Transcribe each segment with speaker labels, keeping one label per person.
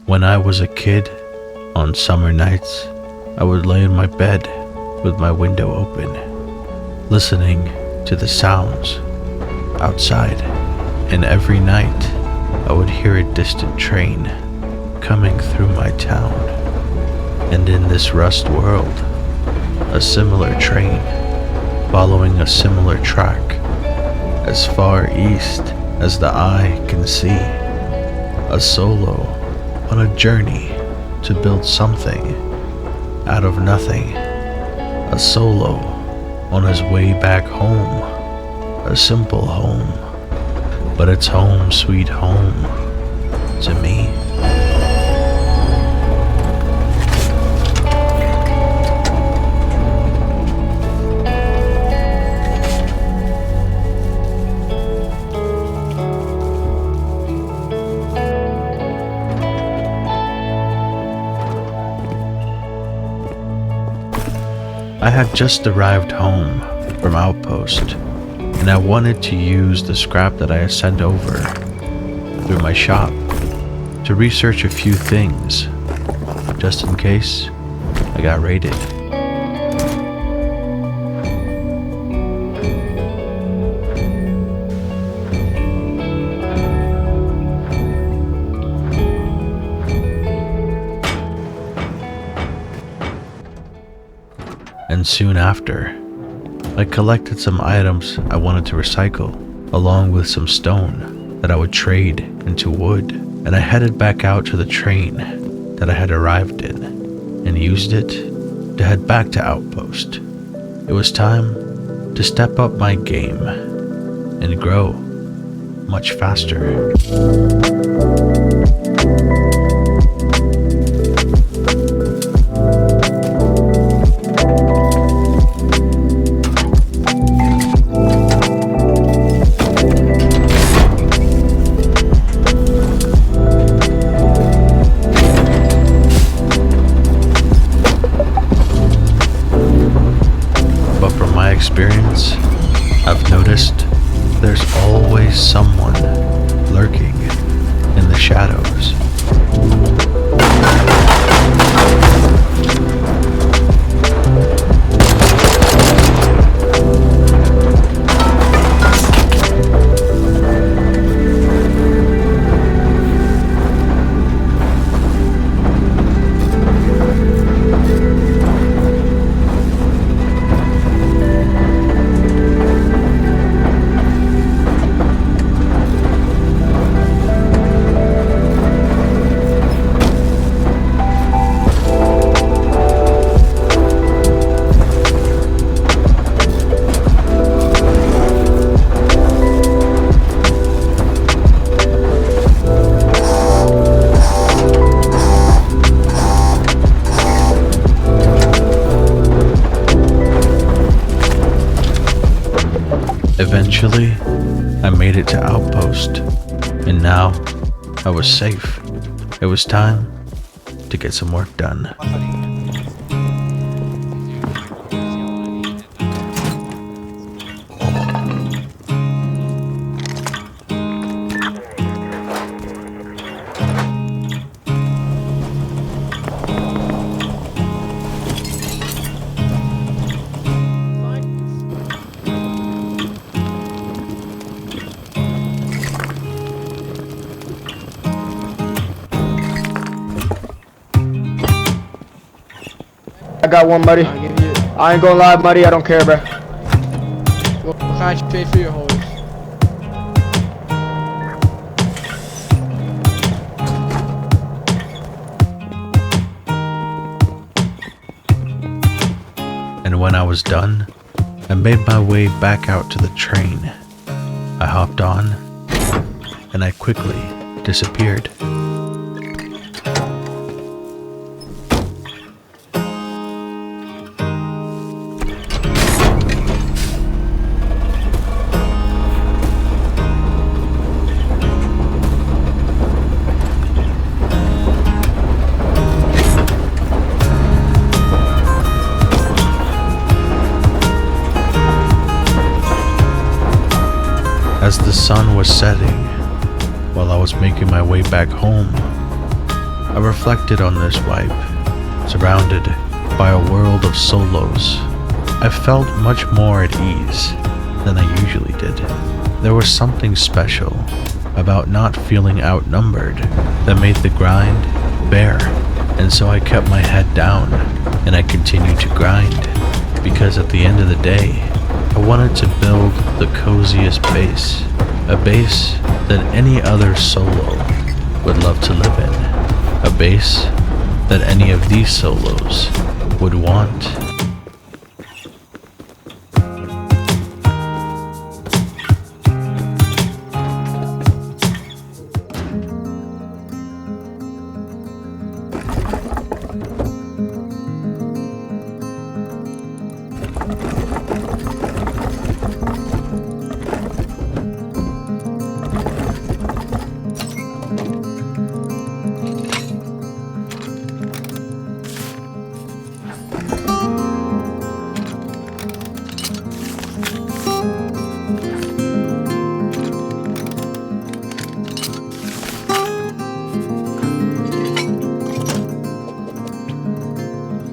Speaker 1: When I was a kid, on summer nights, I would lay in my bed with my window open, listening to the sounds outside, and every night I would hear a distant train coming through my town. And in this rust world, a similar train following a similar track as far east as the eye can see, a solo on a journey to build something out of nothing, a solo on his way back home, a simple home, but it's home sweet home to me. I had just arrived home from Outpost, and I wanted to use the scrap that I had sent over through my shop to research a few things, just in case I got raided. And soon after, I collected some items I wanted to recycle, along with some stone that I would trade into wood, and I headed back out to the train that I had arrived in, and used it to head back to Outpost. It was time to step up my game and grow much faster. Experience, I've noticed there's always someone lurking in the shadows. Eventually, I made it to Outpost, and now I was safe. It was time to get some work done.
Speaker 2: I got one, buddy. I ain't gonna lie, buddy. I don't care, bro.
Speaker 3: What kind you pay for your hoes?
Speaker 1: And when I was done, I made my way back out to the train. I hopped on, and I quickly disappeared. As the sun was setting, while I was making my way back home, I reflected on this wipe, surrounded by a world of solos. I felt much more at ease than I usually did. There was something special about not feeling outnumbered that made the grind bear, and so I kept my head down and I continued to grind, because at the end of the day, I wanted to build the coziest base, a base that any other solo would love to live in, a base that any of these solos would want.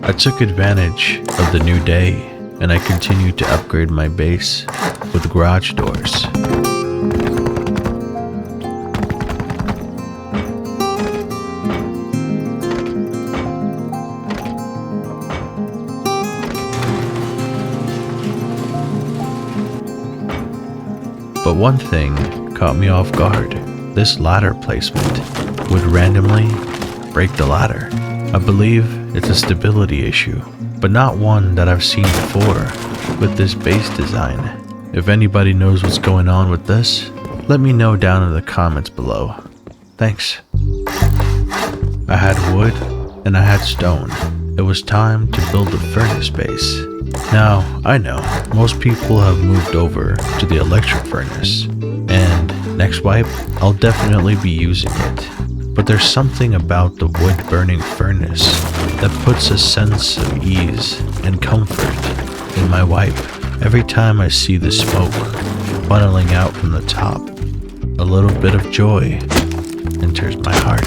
Speaker 1: I took advantage of the new day and I continued to upgrade my base with garage doors. But one thing caught me off guard. This ladder placement would randomly break the ladder. I believe it's a stability issue, but not one that I've seen before with this base design. If anybody knows what's going on with this, let me know down in the comments below. Thanks. I had wood and I had stone. It was time to build the furnace base. Now, I know most people have moved over to the electric furnace, and next wipe, I'll definitely be using it. But there's something about the wood-burning furnace that puts a sense of ease and comfort in my wipe. Every time I see the smoke funneling out from the top, a little bit of joy enters my heart.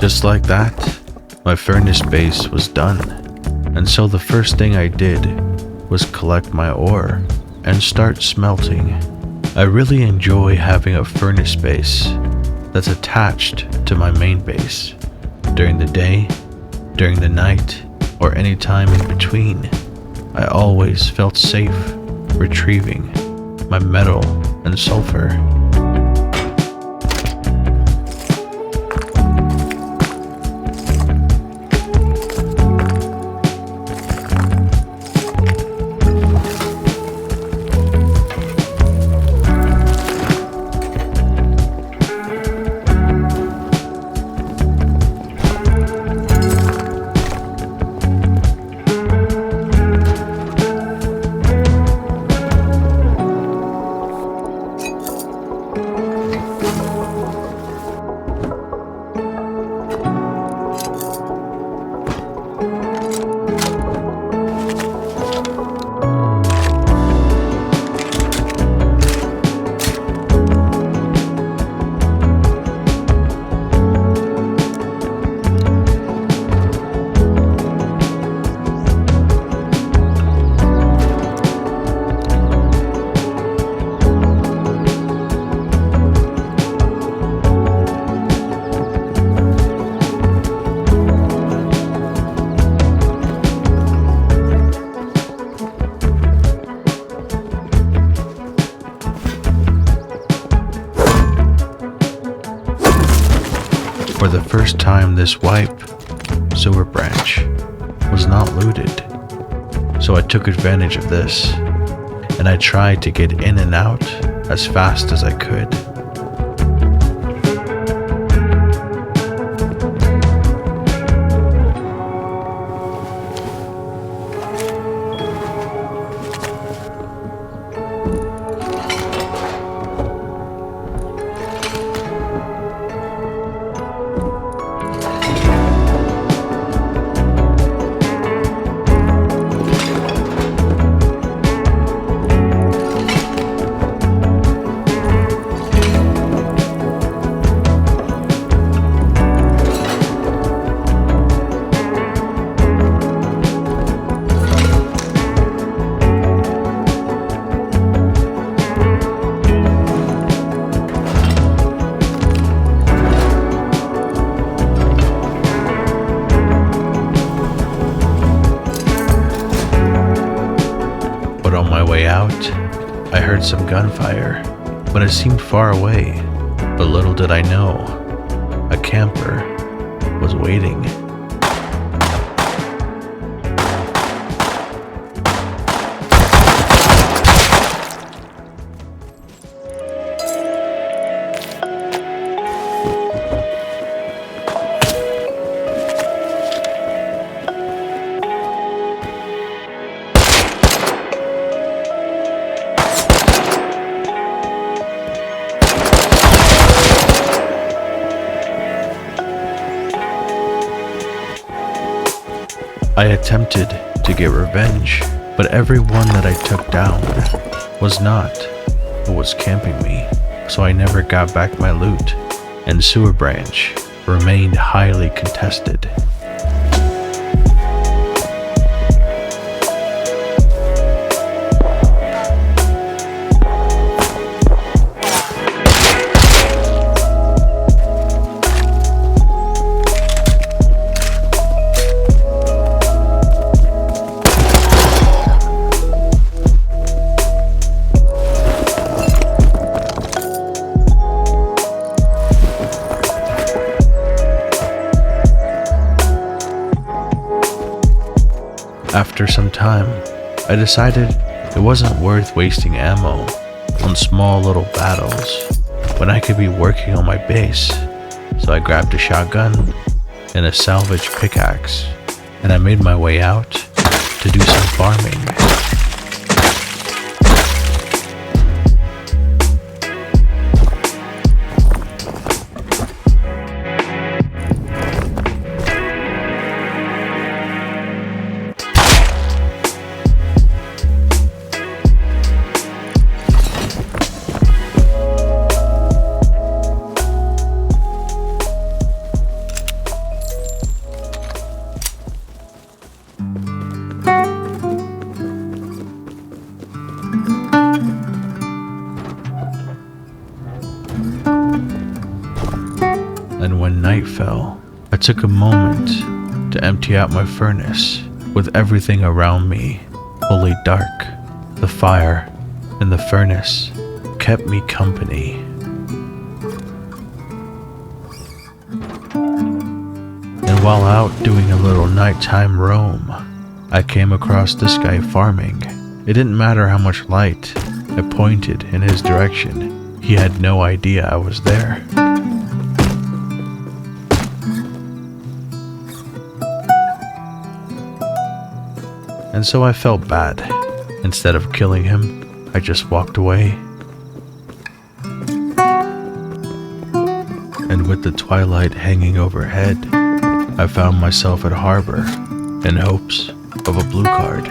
Speaker 1: Just like that, my furnace base was done, and so the first thing I did was collect my ore and start smelting. I really enjoy having a furnace base that's attached to my main base during the day, during the night, or any time in between, I always felt safe retrieving my metal and sulfur. For the first time this wipe, sewer branch, was not looted. So I took advantage of this, and I tried to get in and out as fast as I could. On my way out, I heard some gunfire, but it seemed far away. But little did I know, a camper was waiting. I attempted to get revenge, but everyone that I took down was not who was camping me, so I never got back my loot, and Sewer Branch remained highly contested. After some time, I decided it wasn't worth wasting ammo on small little battles when I could be working on my base, so I grabbed a shotgun and a salvage pickaxe, and I made my way out to do some farming. And when night fell, I took a moment to empty out my furnace with everything around me fully dark. The fire in the furnace kept me company. And while out doing a little nighttime roam, I came across this guy farming. It didn't matter how much light I pointed in his direction. He had no idea I was there. And so I felt bad. Instead of killing him, I just walked away. And with the twilight hanging overhead, I found myself at harbor in hopes of a blue card.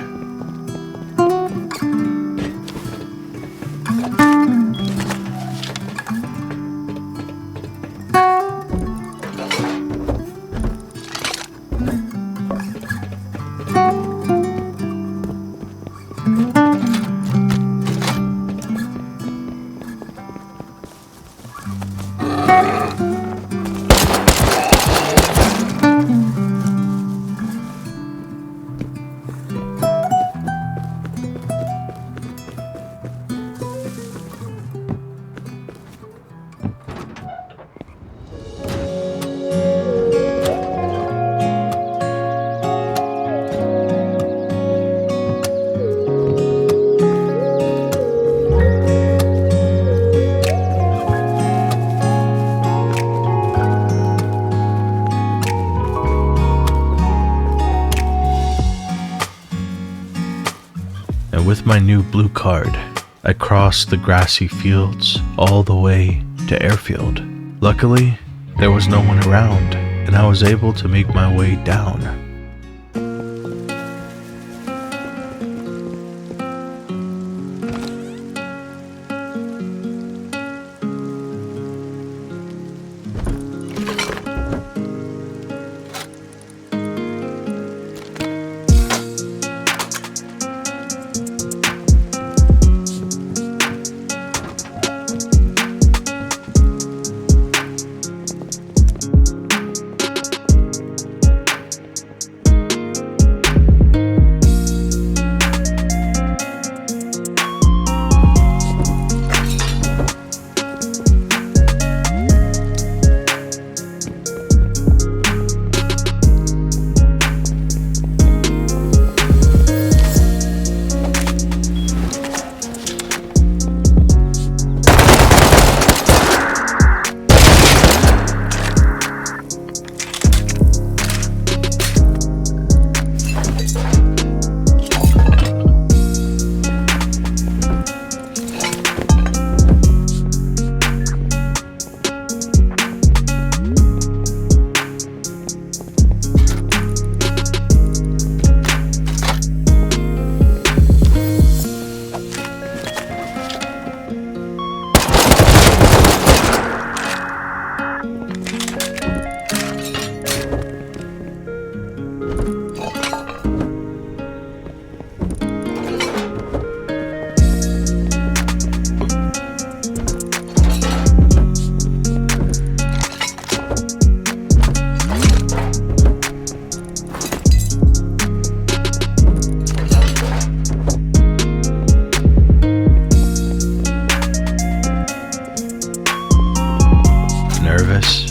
Speaker 1: And with my new blue card, I crossed the grassy fields all the way to Airfield. Luckily, there was no one around, and I was able to make my way down.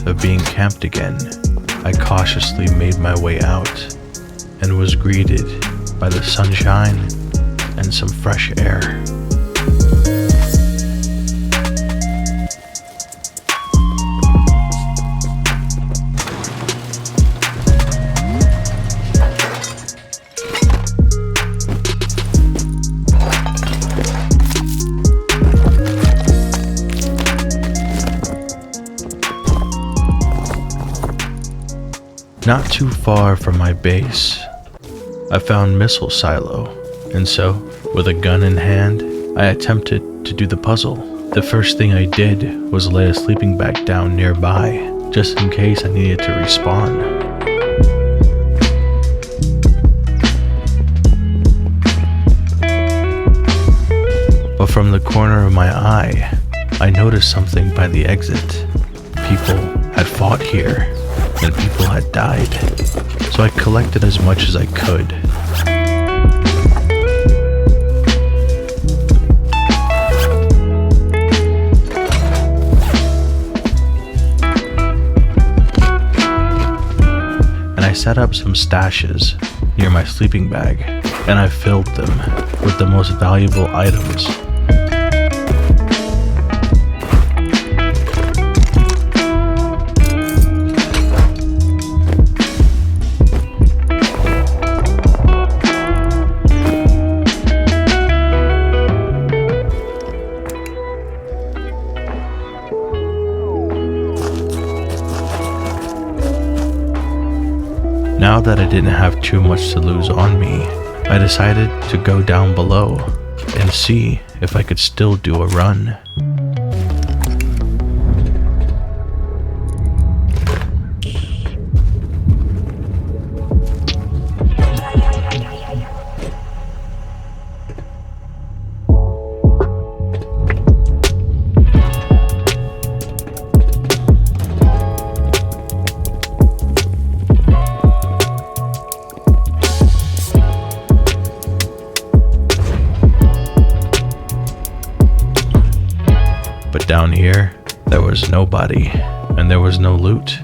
Speaker 1: Of being camped again, I cautiously made my way out and was greeted by the sunshine and some fresh air. Not too far from my base, I found missile silo, and so, with a gun in hand, I attempted to do the puzzle. The first thing I did was lay a sleeping bag down nearby, just in case I needed to respawn. But from the corner of my eye, I noticed something by the exit. People had fought here, and people had died. So I collected as much as I could set up some stashes near my sleeping bag, and I filled them with the most valuable items. Now that I didn't have too much to lose on me, I decided to go down below and see if I could still do a run. But down here, there was nobody, and there was no loot.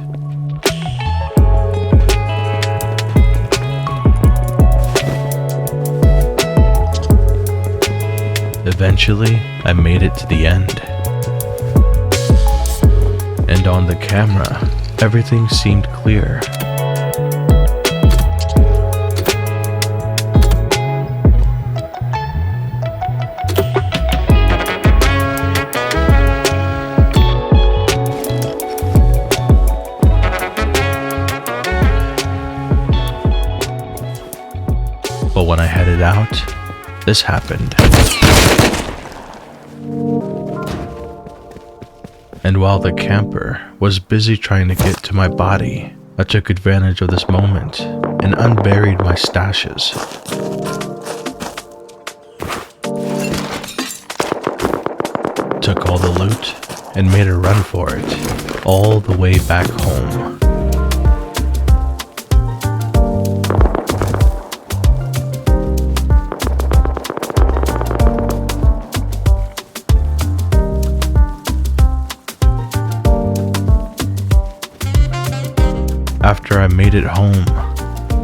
Speaker 1: Eventually, I made it to the end. And on the camera, everything seemed clear. But when I headed out, this happened. And while the camper was busy trying to get to my body, I took advantage of this moment and unburied my stashes. Took all the loot and made a run for it, all the way back home. After I made it home,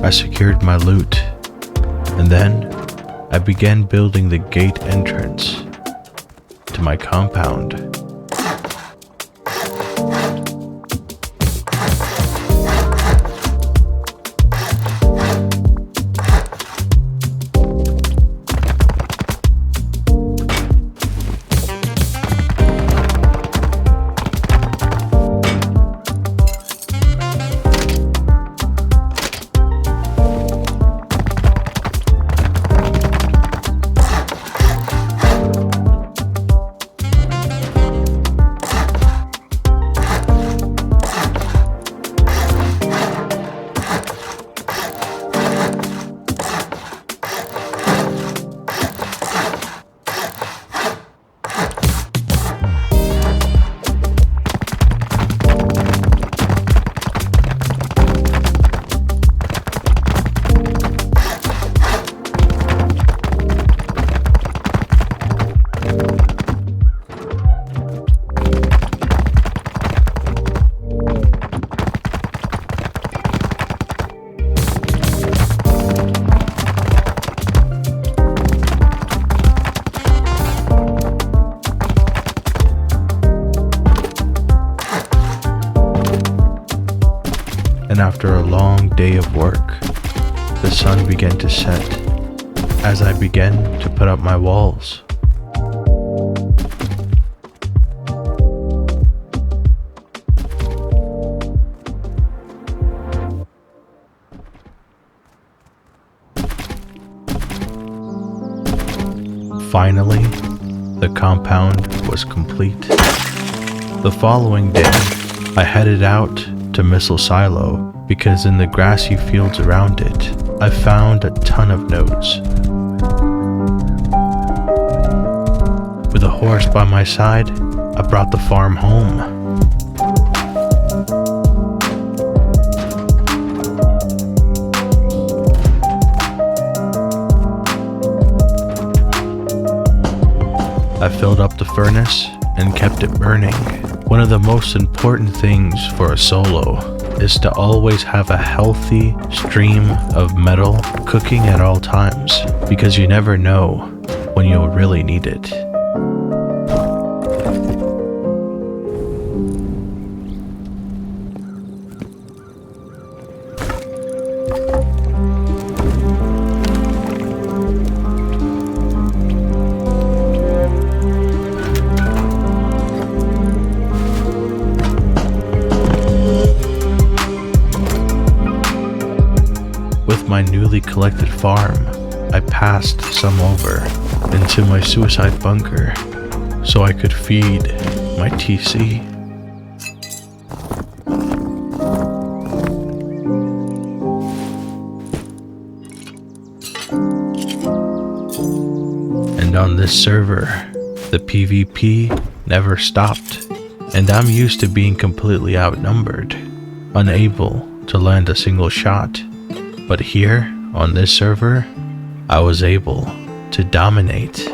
Speaker 1: I secured my loot, and then I began building the gate entrance to my compound. And after a long day of work, the sun began to set as I began to put up my walls. Finally, the compound was complete. The following day, I headed out to Missile Silo because in the grassy fields around it, I found a ton of nodes. With a horse by my side, I brought the farm home. I filled up the furnace and kept it burning. One of the most important things for a solo is to always have a healthy stream of metal cooking at all times, because you never know when you'll really need it. With my newly collected farm, I passed some over into my suicide bunker so I could feed my TC. And on this server, the PvP never stopped, and I'm used to being completely outnumbered, unable to land a single shot. But here, on this server, I was able to dominate.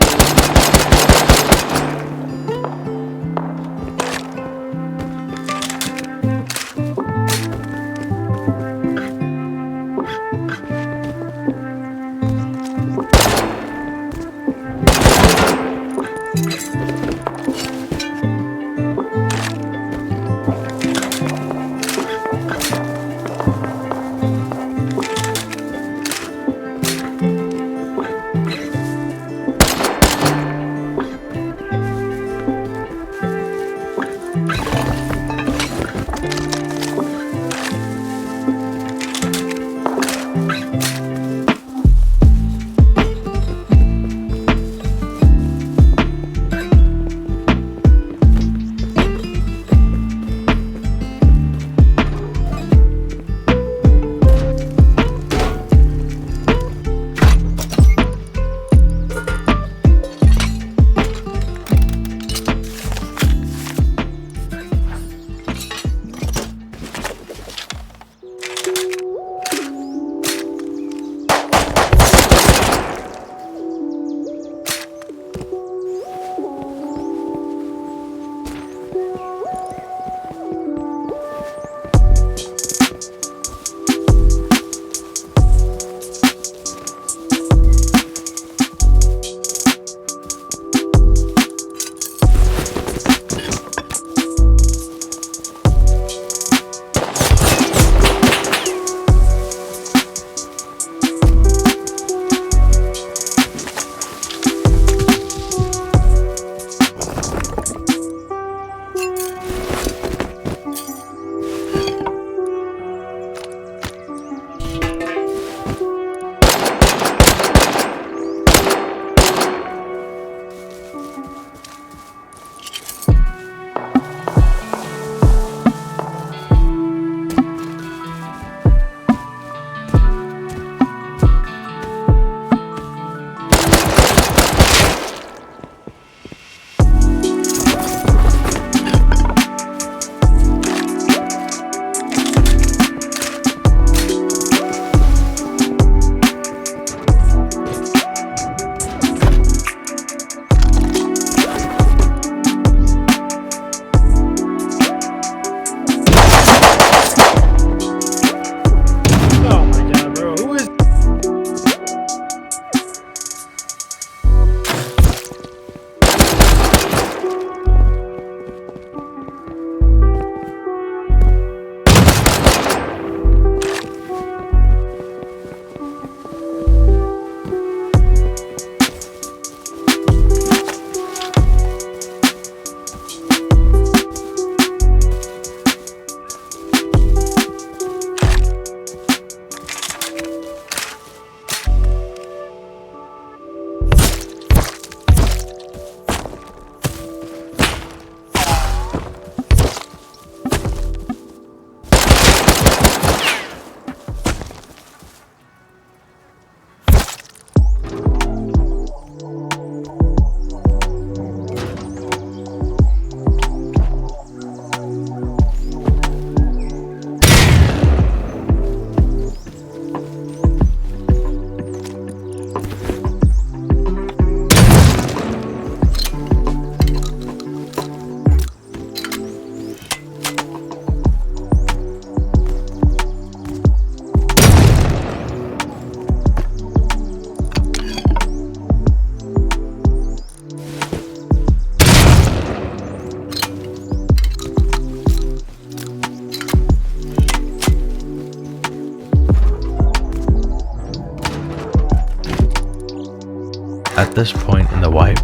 Speaker 1: At this point in the wipe,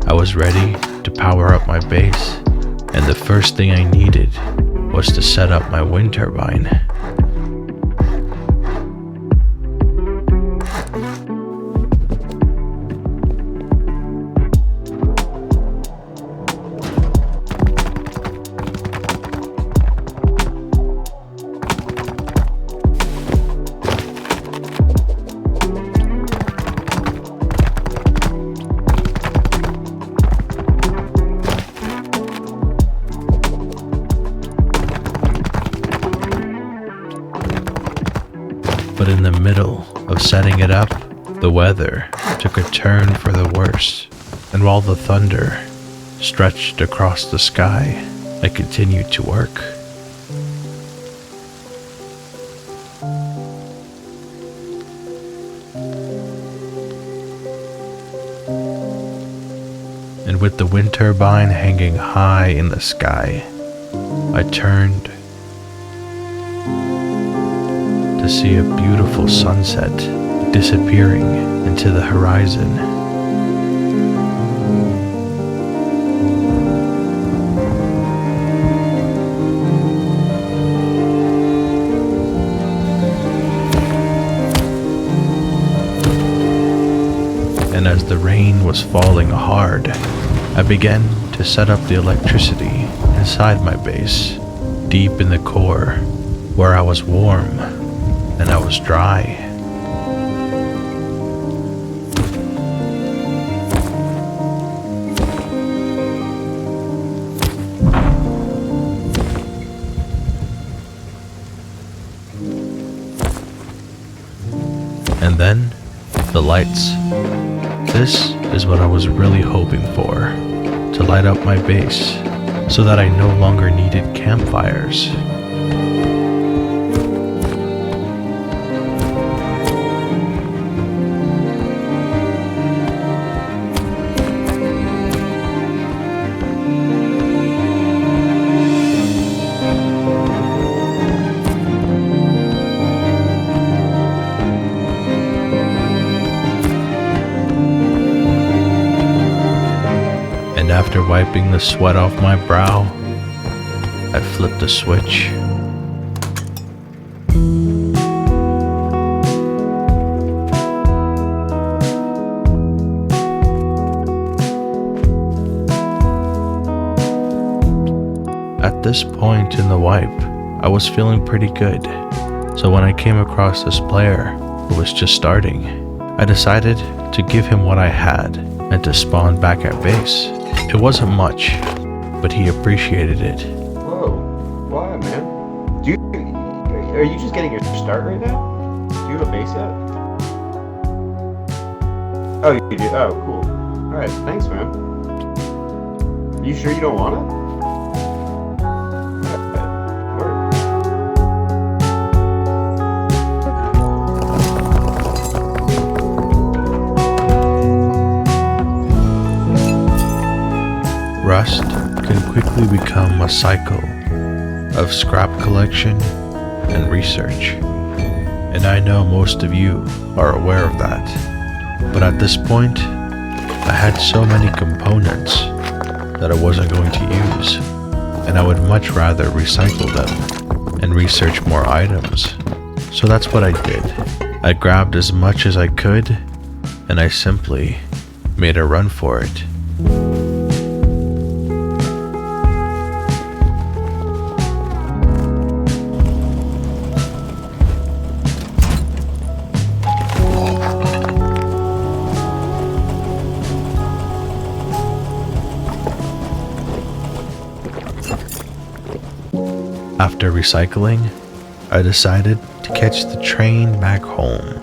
Speaker 1: I was ready to power up my base, and the first thing I needed was to set up my wind turbine. But in the middle of setting it up, the weather took a turn for the worse, and while the thunder stretched across the sky, I continued to work. And with the wind turbine hanging high in the sky, I turned to see a beautiful sunset disappearing into the horizon. And as the rain was falling hard, I began to set up the electricity inside my base, deep in the core, where I was warm and I was dry. And then, the lights. This is what I was really hoping for, to light up my base, so that I no longer needed campfires. And after wiping the sweat off my brow, I flipped a switch. At this point in the wipe, I was feeling pretty good. So when I came across this player who was just starting, I decided to give him what I had and to spawn back at base. It wasn't much, but he appreciated it.
Speaker 4: Whoa, why, man? Are you just getting your start right now? Do you have a base yet? Oh, you do? Oh, cool. Alright, thanks, man. Are you sure you don't want it?
Speaker 1: Rust can quickly become a cycle of scrap collection and research, and I know most of you are aware of that. But at this point, I had so many components that I wasn't going to use, and I would much rather recycle them and research more items. So that's what I did. I grabbed as much as I could, and I simply made a run for it. After recycling, I decided to catch the train back home.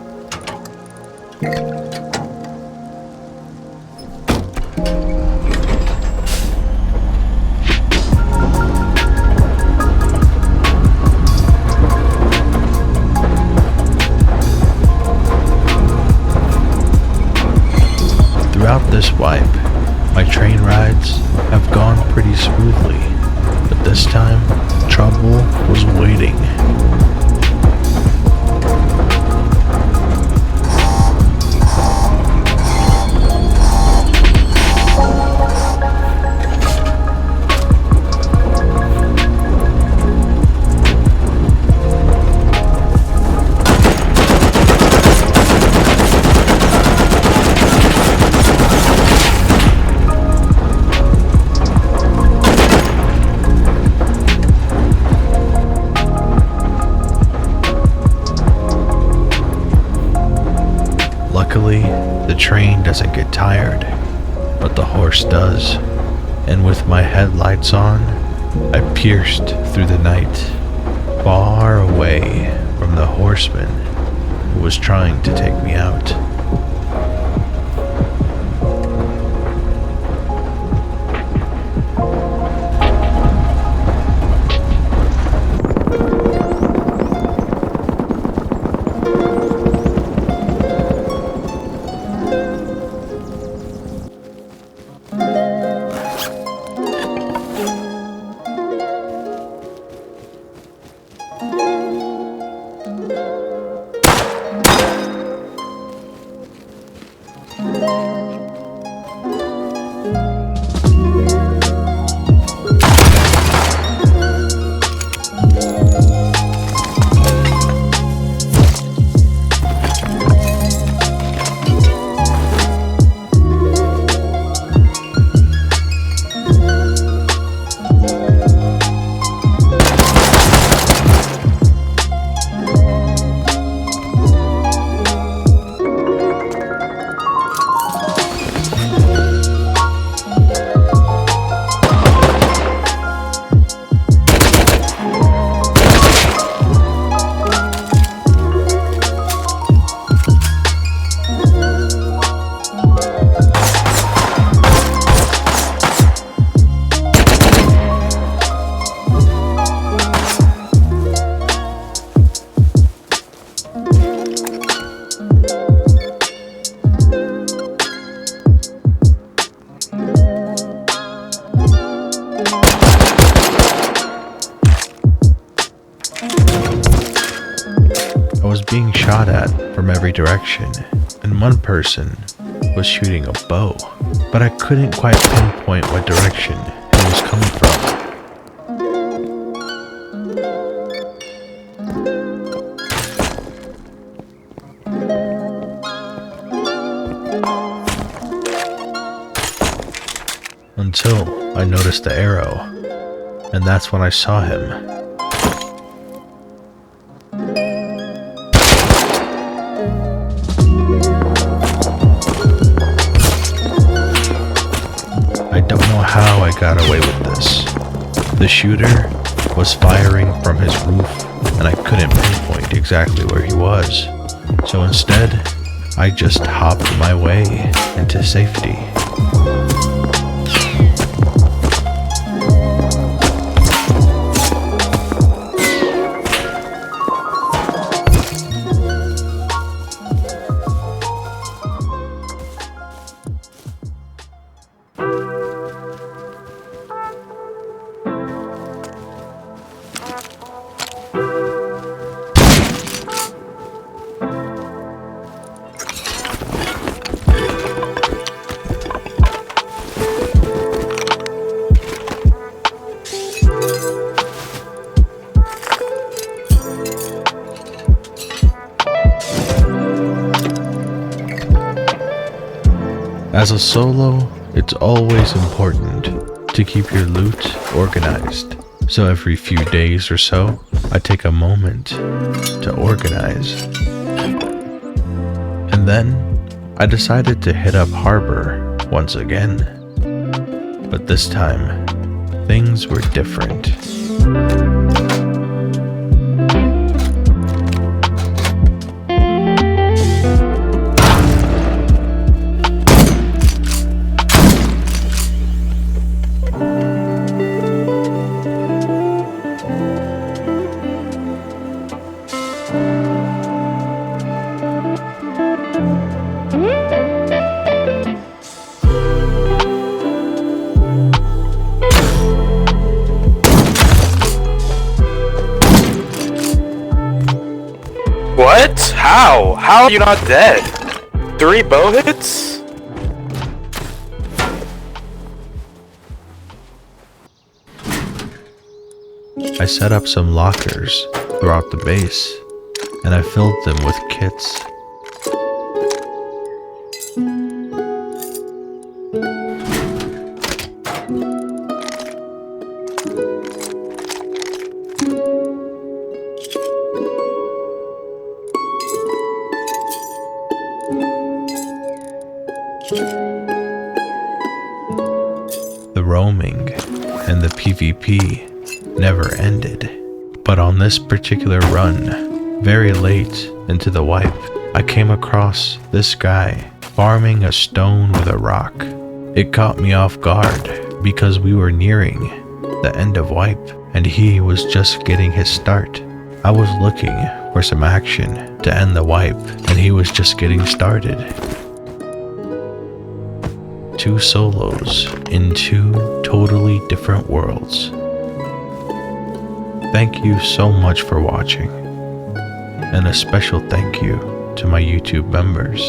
Speaker 1: Throughout this wipe, my train rides have gone pretty smoothly, but this time, trouble was waiting. The train doesn't get tired, but the horse does. And with my headlights on, I pierced through the night, far away from the horseman who was trying to take me out. I was being shot at from every direction, and one person was shooting a bow, but I couldn't quite pinpoint what direction it was coming from. Until I noticed the arrow, and that's when I saw him. I don't know how I got away with this. The shooter was firing from his roof, and I couldn't pinpoint exactly where he was. So instead, I just hopped my way into safety. As a solo, it's always important to keep your loot organized. So every few days or so, I take a moment to organize. And then, I decided to hit up Harbor once again. But this time, things were different.
Speaker 5: What? How? How are you not dead? 3 bow hits?
Speaker 1: I set up some lockers throughout the base, and I filled them with kits. The roaming and the PvP never ended. But on this particular run, very late into the wipe, I came across this guy farming a stone with a rock. It caught me off guard because we were nearing the end of wipe and he was just getting his start. I was looking for some action to end the wipe and he was just getting started. 2 solos in 2 totally different worlds. Thank you so much for watching, and a special thank you to my YouTube members.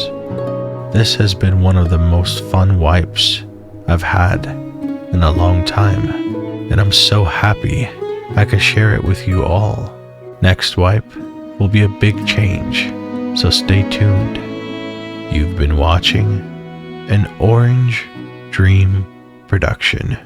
Speaker 1: This has been one of the most fun wipes I've had in a long time, and I'm so happy I could share it with you all. Next wipe will be a big change, so stay tuned. You've been watching an Orange Dream production.